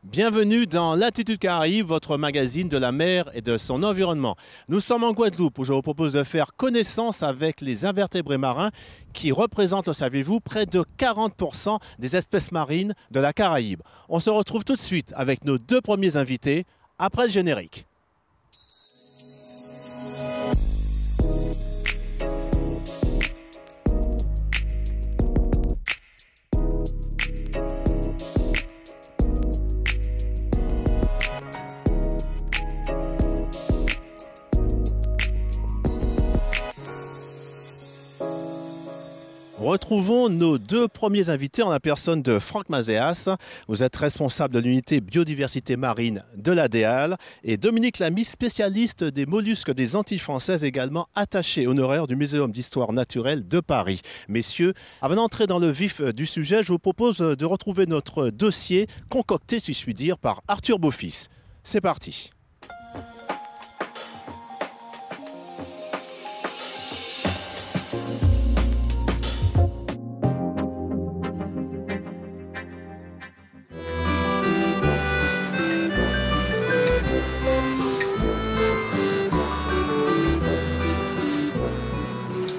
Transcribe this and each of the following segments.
Bienvenue dans Latitude Caraïbes, votre magazine de la mer et de son environnement. Nous sommes en Guadeloupe où je vous propose de faire connaissance avec les invertébrés marins qui représentent, le saviez-vous, près de 40% des espèces marines de la Caraïbe. On se retrouve tout de suite avec nos deux premiers invités après le générique. Retrouvons nos deux premiers invités en la personne de Franck Mazéas. Vous êtes responsable de l'unité biodiversité marine de l'ADEAL et Dominique Lamy, spécialiste des mollusques des Antilles françaises, également attaché honoraire du Muséum d'histoire naturelle de Paris. Messieurs, avant d'entrer dans le vif du sujet, je vous propose de retrouver notre dossier concocté, si je puis dire, par Arthur Beaufils. C'est parti.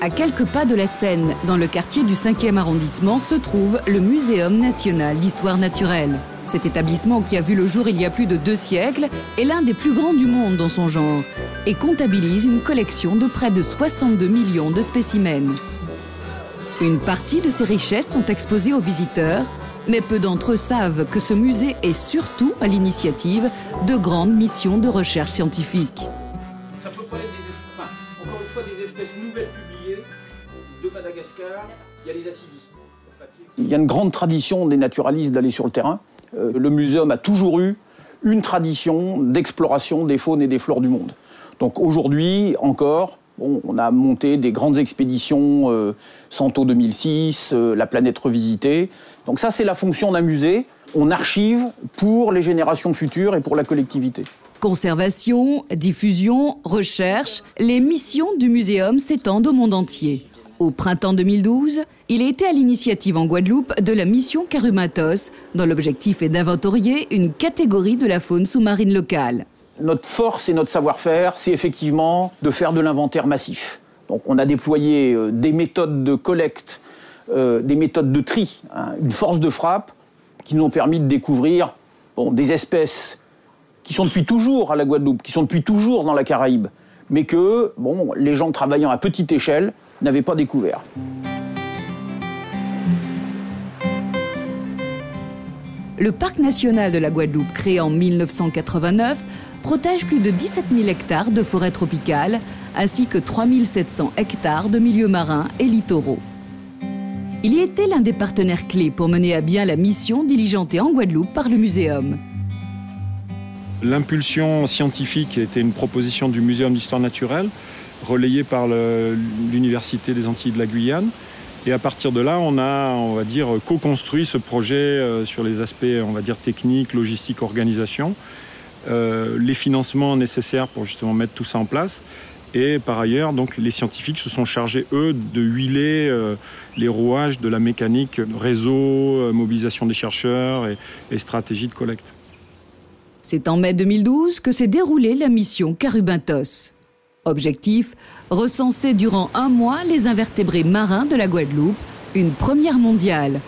À quelques pas de la Seine, dans le quartier du 5e arrondissement, se trouve le Muséum national d'histoire naturelle. Cet établissement, qui a vu le jour il y a plus de 2 siècles, est l'un des plus grands du monde dans son genre et comptabilise une collection de près de 62 millions de spécimens. Une partie de ces richesses sont exposées aux visiteurs, mais peu d'entre eux savent que ce musée est surtout à l'initiative de grandes missions de recherche scientifique. Ça peut pas être encore une fois des espèces nouvelles publiées de Madagascar, il y a les acidies. Il y a une grande tradition des naturalistes d'aller sur le terrain. Le muséum a toujours eu une tradition d'exploration des faunes et des flores du monde. Donc aujourd'hui encore, on a monté des grandes expéditions, Santo 2006, la planète revisitée. Donc ça, c'est la fonction d'un musée. On archive pour les générations futures et pour la collectivité. Conservation, diffusion, recherche, les missions du muséum s'étendent au monde entier. Au printemps 2012, il a été à l'initiative en Guadeloupe de la mission Carumatos, dont l'objectif est d'inventorier une catégorie de la faune sous-marine locale. Notre force et notre savoir-faire, c'est effectivement de faire de l'inventaire massif. Donc on a déployé des méthodes de collecte, des méthodes de tri, une force de frappe qui nous ont permis de découvrir des espèces qui sont depuis toujours à la Guadeloupe, qui sont depuis toujours dans la Caraïbe, mais que les gens travaillant à petite échelle n'avaient pas découvert. Le parc national de la Guadeloupe, créé en 1989, protège plus de 17 000 hectares de forêt tropicale, ainsi que 3 700 hectares de milieux marins et littoraux. Il y était l'un des partenaires clés pour mener à bien la mission diligentée en Guadeloupe par le muséum. L'impulsion scientifique était une proposition du Muséum d'histoire naturelle, relayée par l'Université des Antilles de la Guyane. Et à partir de là, on a, co-construit ce projet sur les aspects, techniques, logistiques, organisation, les financements nécessaires pour justement mettre tout ça en place. Et par ailleurs, donc, les scientifiques se sont chargés, eux, de huiler les rouages de la mécanique, réseau, mobilisation des chercheurs et stratégie de collecte. C'est en mai 2012 que s'est déroulée la mission Carumatos. Objectif, recenser durant 1 mois les invertébrés marins de la Guadeloupe, une première mondiale.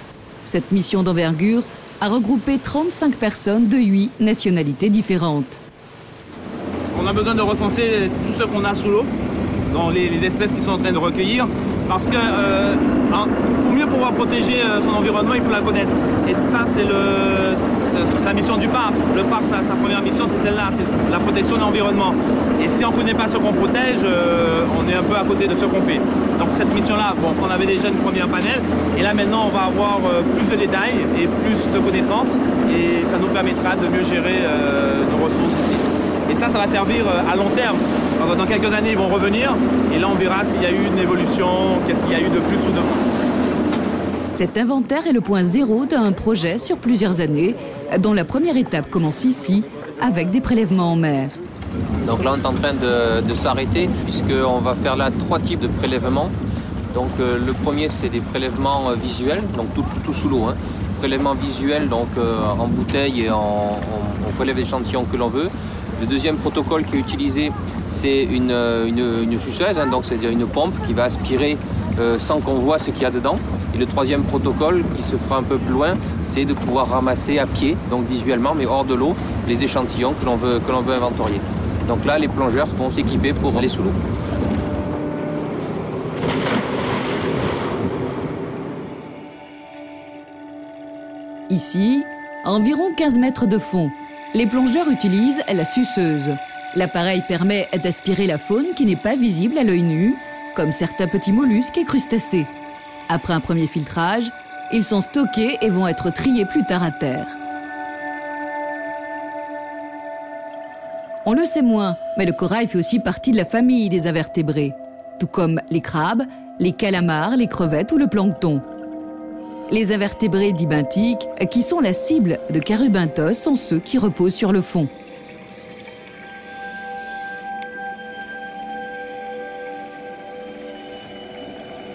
Cette mission d'envergure a regroupé 35 personnes de 8 nationalités différentes. On a besoin de recenser tout ce qu'on a sous l'eau, dans les espèces qui sont en train de recueillir, parce que pour mieux pouvoir protéger son environnement, il faut la connaître. Et ça, c'est la mission du parc. Le parc, sa première mission, c'est celle-là, c'est la protection de l'environnement. Et si on ne connaît pas ce qu'on protège, on est un peu à côté de ce qu'on fait. Donc cette mission-là, on avait déjà une première panel, et là maintenant, on va avoir plus de détails et plus de connaissances, et ça nous permettra de mieux gérer nos ressources ici. Et ça va servir à long terme. Dans quelques années, ils vont revenir, et là, on verra s'il y a eu une évolution, qu'est-ce qu'il y a eu de plus ou de moins. Cet inventaire est le point zéro d'un projet sur plusieurs années, dont la première étape commence ici, avec des prélèvements en mer. Donc là, on est en train de s'arrêter, puisqu'on va faire là 3 types de prélèvements. Donc le premier, c'est des prélèvements visuels, donc tout sous l'eau. prélèvement visuel, donc en bouteille, et on prélève l'échantillon que l'on veut. Le deuxième protocole qui est utilisé, c'est une suceuse, hein, donc c'est-à-dire une pompe qui va aspirer sans qu'on voit ce qu'il y a dedans. Et le troisième protocole, qui se fera un peu plus loin, c'est de pouvoir ramasser à pied, donc visuellement, mais hors de l'eau, les échantillons que l'on veut inventorier. Donc là, les plongeurs vont s'équiper pour aller sous l'eau. Ici, à environ 15 mètres de fond, les plongeurs utilisent la suceuse. L'appareil permet d'aspirer la faune qui n'est pas visible à l'œil nu, comme certains petits mollusques et crustacés. Après un premier filtrage, ils sont stockés et vont être triés plus tard à terre. On le sait moins, mais le corail fait aussi partie de la famille des invertébrés, tout comme les crabes, les calamars, les crevettes ou le plancton. Les invertébrés dits benthiques, qui sont la cible de Carubinthos, sont ceux qui reposent sur le fond.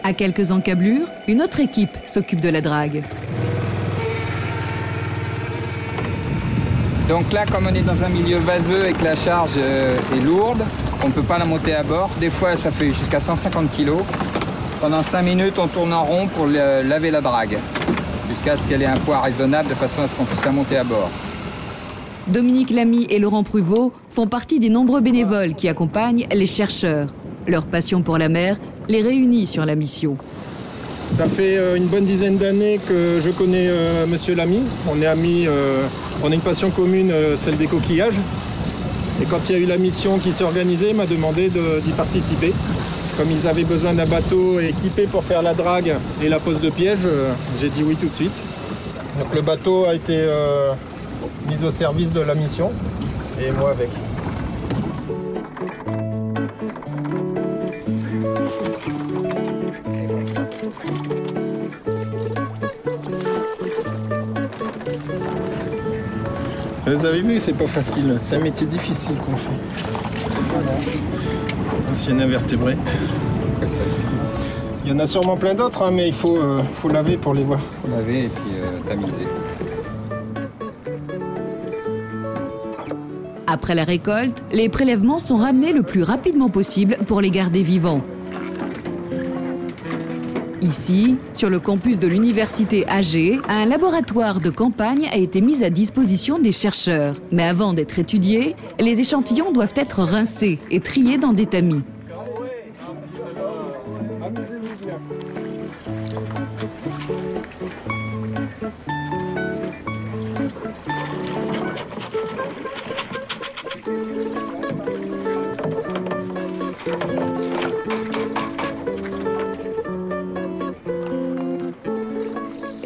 À quelques encablures, une autre équipe s'occupe de la drague. Donc là, comme on est dans un milieu vaseux et que la charge est lourde, on ne peut pas la monter à bord. Des fois, ça fait jusqu'à 150 kg. Pendant 5 minutes, on tourne en rond pour laver la drague, jusqu'à ce qu'elle ait un poids raisonnable de façon à ce qu'on puisse la monter à bord. Dominique Lamy et Laurent Pruvot font partie des nombreux bénévoles qui accompagnent les chercheurs. Leur passion pour la mer les réunit sur la mission. Ça fait une bonne dizaine d'années que je connais Monsieur Lamy. On est amis, on a une passion commune, celle des coquillages. Et quand il y a eu la mission qui s'est organisée, il m'a demandé d'y participer. Comme ils avaient besoin d'un bateau équipé pour faire la drague et la pose de piège, j'ai dit oui tout de suite. Donc le bateau a été mis au service de la mission et moi avec. Vous avez vu, c'est pas facile, c'est un métier difficile qu'on fait. Ancien invertébré. Il y en a sûrement plein d'autres, hein, mais il faut laver pour les voir. Il faut laver et puis tamiser. Après la récolte, les prélèvements sont ramenés le plus rapidement possible pour les garder vivants. Ici, sur le campus de l'université AG, un laboratoire de campagne a été mis à disposition des chercheurs. Mais avant d'être étudiés, les échantillons doivent être rincés et triés dans des tamis.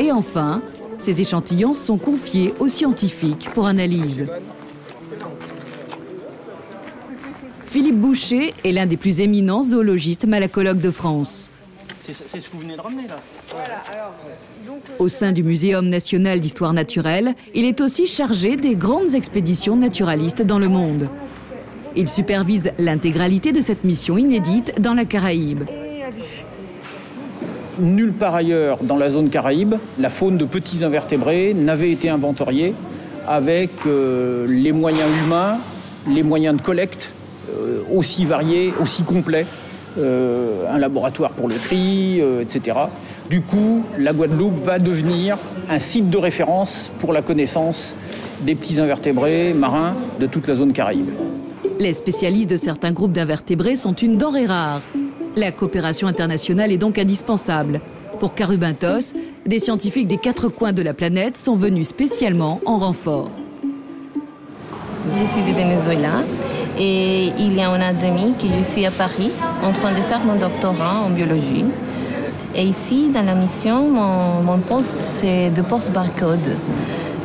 Et enfin, ces échantillons sont confiés aux scientifiques pour analyse. Philippe Boucher est l'un des plus éminents zoologistes malacologues de France. C'est ce que vous venez de ramener, là. Au sein du Muséum national d'histoire naturelle, il est aussi chargé des grandes expéditions naturalistes dans le monde. Il supervise l'intégralité de cette mission inédite dans la Caraïbe. Nulle part ailleurs dans la zone Caraïbe, la faune de petits invertébrés n'avait été inventoriée avec les moyens humains, les moyens de collecte aussi variés, aussi complets, un laboratoire pour le tri, etc. Du coup, la Guadeloupe va devenir un site de référence pour la connaissance des petits invertébrés marins de toute la zone Caraïbe. Les spécialistes de certains groupes d'invertébrés sont une denrée rare. La coopération internationale est donc indispensable. Pour Carubinthos, des scientifiques des 4 coins de la planète sont venus spécialement en renfort. Je suis du Venezuela et il y a un an et demi que je suis à Paris en train de faire mon doctorat en biologie. Et ici, dans la mission, mon poste, c'est de post-barcode.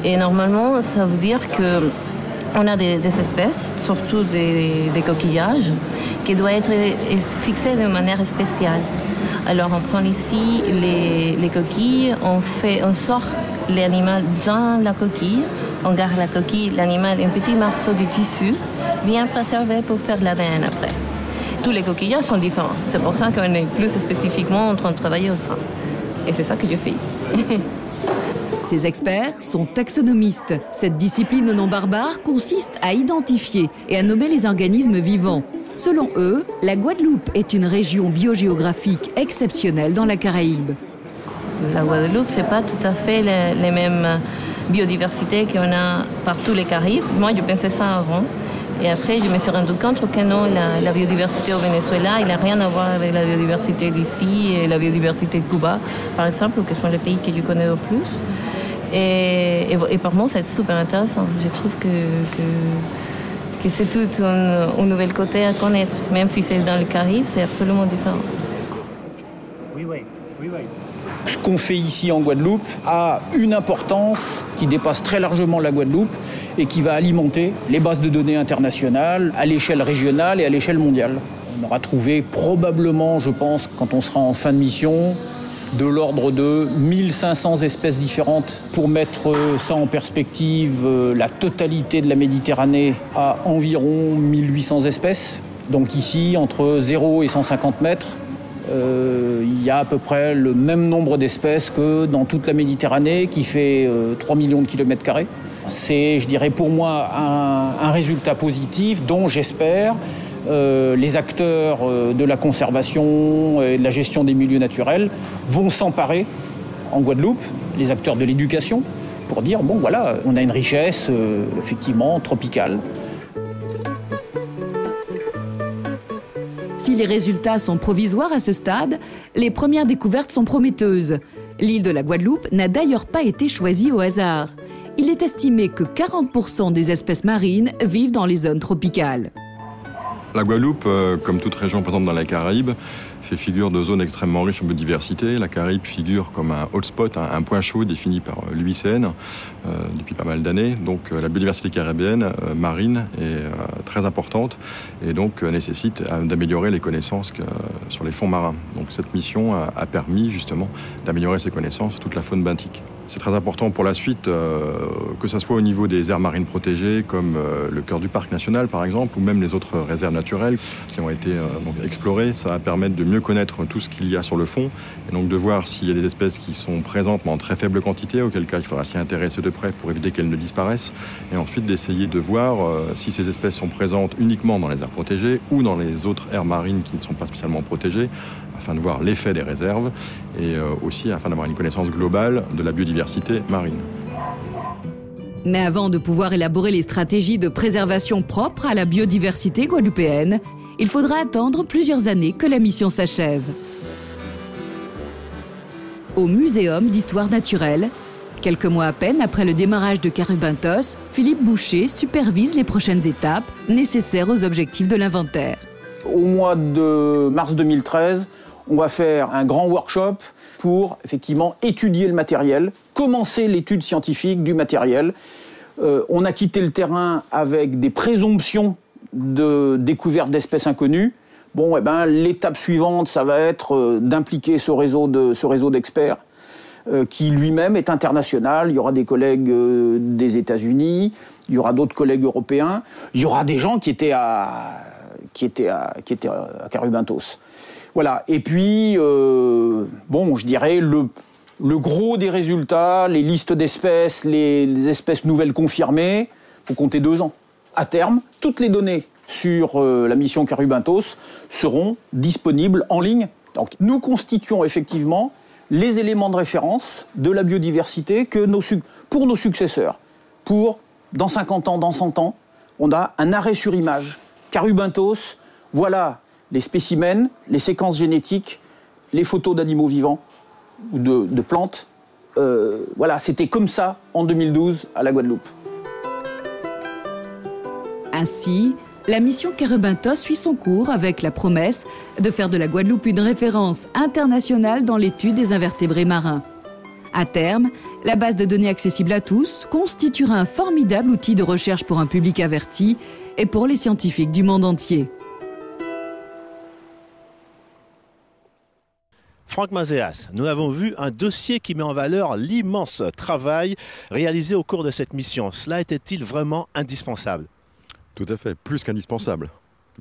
Et normalement, ça veut dire qu'on a des espèces, surtout des coquillages, qui doivent être fixées de manière spéciale. Alors on prend ici les coquilles, on sort l'animal dans la coquille, on garde la coquille, l'animal, un petit morceau de tissu, bien préservé pour faire l'ADN après. Tous les coquillages sont différents, c'est pour ça qu'on est plus spécifiquement en train de travailler au sein. Et c'est ça que je fais ici. Ces experts sont taxonomistes. Cette discipline non barbare consiste à identifier et à nommer les organismes vivants. Selon eux, la Guadeloupe est une région biogéographique exceptionnelle dans la Caraïbe. La Guadeloupe, ce n'est pas tout à fait les mêmes biodiversités qu'on a partout les Caraïbes. Moi, je pensais ça avant. Et après, je me suis rendu compte que non, la biodiversité au Venezuela, il n'a rien à voir avec la biodiversité d'ici et la biodiversité de Cuba, par exemple, qui sont les pays que je connais le plus. Et pour moi, c'est super intéressant. Je trouve que c'est tout un nouvel côté à connaître. Même si c'est dans le Caraïbe, c'est absolument différent. Ce qu'on fait ici en Guadeloupe a une importance qui dépasse très largement la Guadeloupe et qui va alimenter les bases de données internationales à l'échelle régionale et à l'échelle mondiale. On aura trouvé probablement, je pense, quand on sera en fin de mission, de l'ordre de 1500 espèces différentes. Pour mettre ça en perspective, la totalité de la Méditerranée a environ 1800 espèces. Donc ici, entre 0 et 150 mètres, il y a à peu près le même nombre d'espèces que dans toute la Méditerranée, qui fait 3 millions de kilomètres carrés. C'est, je dirais, pour moi, un résultat positif dont j'espère les acteurs de la conservation et de la gestion des milieux naturels vont s'emparer en Guadeloupe, les acteurs de l'éducation, pour dire, bon voilà, on a une richesse effectivement tropicale. Si les résultats sont provisoires à ce stade, les premières découvertes sont prometteuses. L'île de la Guadeloupe n'a d'ailleurs pas été choisie au hasard. Il est estimé que 40% des espèces marines vivent dans les zones tropicales. La Guadeloupe, comme toute région présente dans la Caraïbe, fait figure de zones extrêmement riches en biodiversité. La Caraïbe figure comme un hotspot, un point chaud défini par l'UICN depuis pas mal d'années. Donc la biodiversité caribéenne marine est très importante et donc nécessite d'améliorer les connaissances sur les fonds marins. Donc cette mission a permis justement d'améliorer ces connaissances sur toute la faune benthique. C'est très important pour la suite, que ce soit au niveau des aires marines protégées, comme le cœur du parc national par exemple, ou même les autres réserves naturelles qui ont été explorées. Ça va permettre de mieux connaître tout ce qu'il y a sur le fond, et donc de voir s'il y a des espèces qui sont présentes mais en très faible quantité, auquel cas il faudra s'y intéresser de près pour éviter qu'elles ne disparaissent, et ensuite d'essayer de voir si ces espèces sont présentes uniquement dans les aires protégées ou dans les autres aires marines qui ne sont pas spécialement protégées, afin de voir l'effet des réserves et aussi afin d'avoir une connaissance globale de la biodiversité marine. Mais avant de pouvoir élaborer les stratégies de préservation propres à la biodiversité guadeloupéenne, il faudra attendre plusieurs années que la mission s'achève. Au Muséum d'histoire naturelle, quelques mois à peine après le démarrage de Carubintos, Philippe Boucher supervise les prochaines étapes nécessaires aux objectifs de l'inventaire. Au mois de mars 2013, on va faire un grand workshop pour effectivement étudier le matériel, commencer l'étude scientifique du matériel. On a quitté le terrain avec des présomptions de découverte d'espèces inconnues. Bon, l'étape suivante, ça va être d'impliquer ce réseau d'experts qui lui-même est international. Il y aura des collègues des États-Unis, il y aura d'autres collègues européens, il y aura des gens qui étaient à Carubintos. Voilà. Et puis, je dirais le gros des résultats, les listes d'espèces, les espèces nouvelles confirmées, il faut compter 2 ans. À terme, toutes les données sur la mission Carubintos seront disponibles en ligne. Donc, nous constituons effectivement les éléments de référence de la biodiversité pour nos successeurs. Dans 50 ans, dans 100 ans, on a un arrêt sur image. Carubintos, voilà les spécimens, les séquences génétiques, les photos d'animaux vivants ou de plantes. Voilà, c'était comme ça en 2012 à la Guadeloupe. Ainsi, la mission Carubintos suit son cours avec la promesse de faire de la Guadeloupe une référence internationale dans l'étude des invertébrés marins. À terme, la base de données accessible à tous constituera un formidable outil de recherche pour un public averti et pour les scientifiques du monde entier. Franck Mazéas, nous avons vu un dossier qui met en valeur l'immense travail réalisé au cours de cette mission. Cela était-il vraiment indispensable ? Tout à fait, plus qu'indispensable.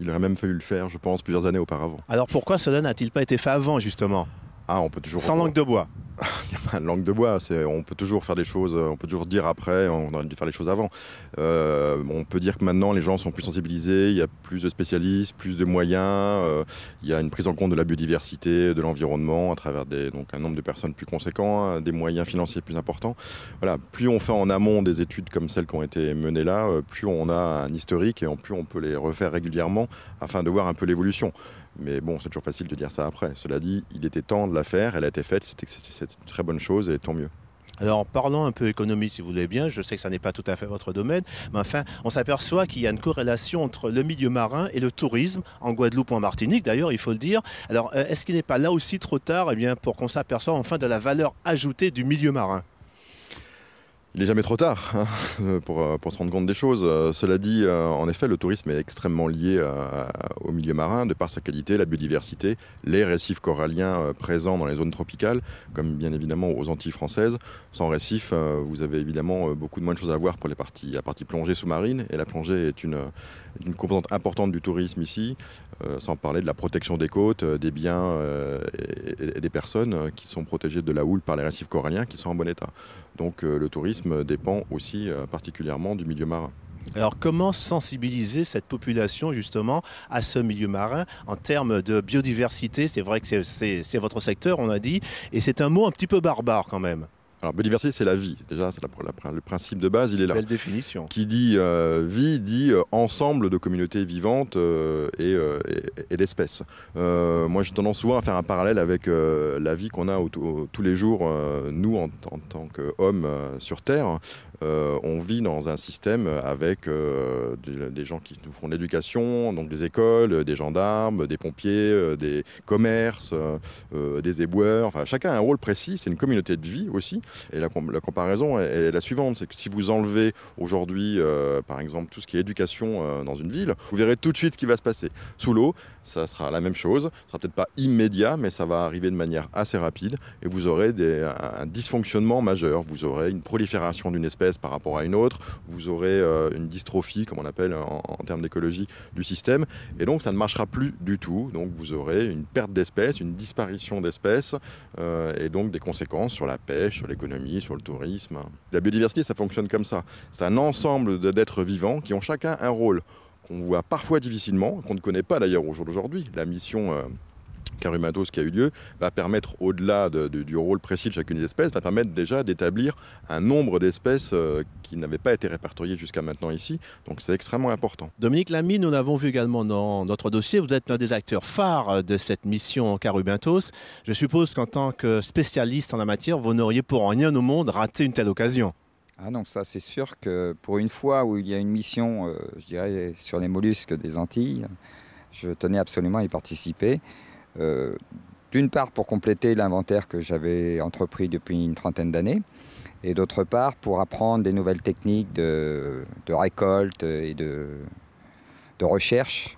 Il aurait même fallu le faire, je pense, plusieurs années auparavant. Alors pourquoi cela n'a-t-il pas été fait avant, justement ? On peut toujours... Sans langue de bois. Il n'y a pas de langue de bois, on peut toujours faire des choses, on peut toujours dire après, on aurait dû faire les choses avant. On peut dire que maintenant les gens sont plus sensibilisés, il y a plus de spécialistes, plus de moyens, il y a une prise en compte de la biodiversité, de l'environnement à travers donc un nombre de personnes plus conséquent, des moyens financiers plus importants. Voilà, plus on fait en amont des études comme celles qui ont été menées là, plus on a un historique et plus on peut les refaire régulièrement afin de voir un peu l'évolution. Mais bon, c'est toujours facile de dire ça après. Cela dit, il était temps de la faire, elle a été faite, c'est une très bonne chose et tant mieux. Alors, parlons un peu économie, si vous voulez bien. Je sais que ça n'est pas tout à fait votre domaine, mais enfin, on s'aperçoit qu'il y a une corrélation entre le milieu marin et le tourisme, en Guadeloupe ou en Martinique, d'ailleurs, il faut le dire. Alors, est-ce qu'il n'est pas là aussi trop tard pour qu'on s'aperçoive enfin de la valeur ajoutée du milieu marin ? Il n'est jamais trop tard pour se rendre compte des choses. Cela dit, en effet, le tourisme est extrêmement lié au milieu marin, de par sa qualité, la biodiversité, les récifs coralliens présents dans les zones tropicales, comme bien évidemment aux Antilles françaises. Sans récifs, vous avez évidemment beaucoup de moins de choses à voir pour la partie plongée sous-marine, et la plongée est une composante importante du tourisme ici, sans parler de la protection des côtes, des biens et des personnes qui sont protégées de la houle par les récifs coralliens qui sont en bon état. Donc le tourisme dépend aussi particulièrement du milieu marin. Alors comment sensibiliser cette population justement à ce milieu marin en termes de biodiversité? C'est vrai que c'est votre secteur, on a dit, et c'est un mot un petit peu barbare quand même. Alors, biodiversité, c'est la vie. Déjà, c'est le principe de base, il est là. Belle définition. Qui dit vie, dit ensemble de communautés vivantes et d'espèces. Moi, j'ai tendance souvent à faire un parallèle avec la vie qu'on a tous les jours, nous, en tant qu'hommes sur Terre. On vit dans un système avec des gens qui nous font de l'éducation, donc des écoles, des gendarmes, des pompiers, des commerces, des éboueurs. Enfin, chacun a un rôle précis, c'est une communauté de vie aussi. Et la comparaison est la suivante, c'est que si vous enlevez aujourd'hui, par exemple, tout ce qui est éducation dans une ville, vous verrez tout de suite ce qui va se passer. Sous l'eau, ça sera la même chose, ça sera peut-être pas immédiat, mais ça va arriver de manière assez rapide, et vous aurez un dysfonctionnement majeur. Vous aurez une prolifération d'une espèce par rapport à une autre, vous aurez une dystrophie, comme on appelle en termes d'écologie, du système, et donc ça ne marchera plus du tout. Donc vous aurez une perte d'espèces, une disparition d'espèces, et donc des conséquences sur la pêche, sur l'économie, sur le tourisme. La biodiversité, ça fonctionne comme ça. C'est un ensemble d'êtres vivants qui ont chacun un rôle qu'on voit parfois difficilement, qu'on ne connaît pas d'ailleurs au jour d'aujourd'hui. La mission Carumentos qui a eu lieu va permettre, au-delà du rôle précis de chacune des espèces, va permettre déjà d'établir un nombre d'espèces qui n'avaient pas été répertoriées jusqu'à maintenant ici. Donc c'est extrêmement important. Dominique Lamy, nous l'avons vu également dans notre dossier. Vous êtes l'un des acteurs phares de cette mission Carumentos. Je suppose qu'en tant que spécialiste en la matière, vous n'auriez pour rien au monde raté une telle occasion. Ah non, ça c'est sûr que pour une fois où il y a une mission, je dirais, sur les mollusques des Antilles, je tenais absolument à y participer. D'une part pour compléter l'inventaire que j'avais entrepris depuis une trentaine d'années, et d'autre part pour apprendre des nouvelles techniques de récolte et de recherche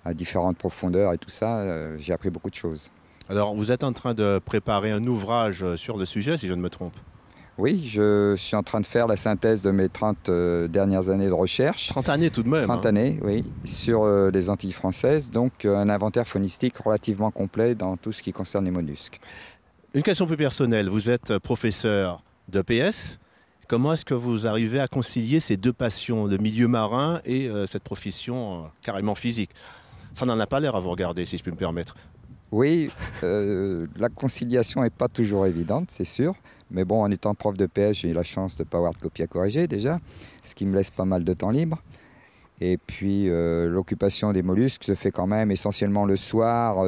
à différentes profondeurs et tout ça. J'ai appris beaucoup de choses. Alors vous êtes en train de préparer un ouvrage sur le sujet, si je ne me trompe? Oui, je suis en train de faire la synthèse de mes 30 dernières années de recherche. 30 années tout de même. 30 années, oui, sur les Antilles françaises. Donc un inventaire faunistique relativement complet dans tout ce qui concerne les mollusques. Une question plus personnelle. Vous êtes professeur d'EPS. Comment est-ce que vous arrivez à concilier ces deux passions, le milieu marin et cette profession carrément physique? Ça n'en a pas l'air à vous regarder, si je puis me permettre. Oui, la conciliation n'est pas toujours évidente, c'est sûr. Mais bon, en étant prof de PS, j'ai eu la chance de ne pas avoir de copie à corriger déjà, ce qui me laisse pas mal de temps libre. Et puis l'occupation des mollusques se fait quand même essentiellement le soir.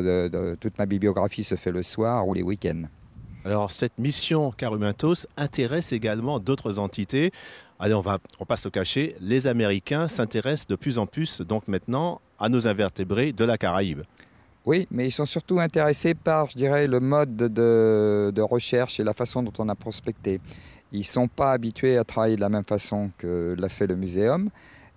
Toute ma bibliographie se fait le soir ou les week-ends. Alors cette mission Carumentos intéresse également d'autres entités. Allez, on va pas se cacher, les Américains s'intéressent de plus en plus donc maintenant à nos invertébrés de la Caraïbe. Oui, mais ils sont surtout intéressés par, je dirais, le mode de recherche et la façon dont on a prospecté. Ils ne sont pas habitués à travailler de la même façon que l'a fait le muséum.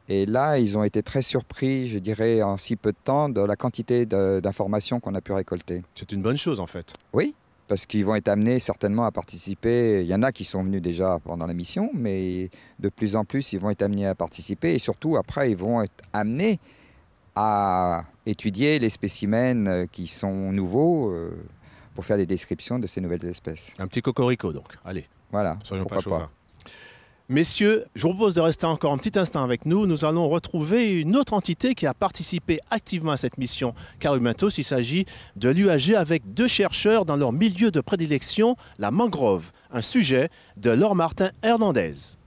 Et là, ils ont été très surpris, je dirais, en si peu de temps, de la quantité d'informations qu'on a pu récolter. C'est une bonne chose, en fait. Oui, parce qu'ils vont être amenés certainement à participer. Il y en a qui sont venus déjà pendant la mission, mais de plus en plus, ils vont être amenés à participer. Et surtout, après, ils vont être amenés à étudier les spécimens qui sont nouveaux pour faire des descriptions de ces nouvelles espèces. Un petit cocorico donc, allez. Voilà, soyons pas pourquoi chauvins. Messieurs, je vous propose de rester encore un petit instant avec nous. Nous allons retrouver une autre entité qui a participé activement à cette mission Carumentos. Il s'agit de l'UAG avec 2 chercheurs dans leur milieu de prédilection, la mangrove, un sujet de Laure Martin Hernandez.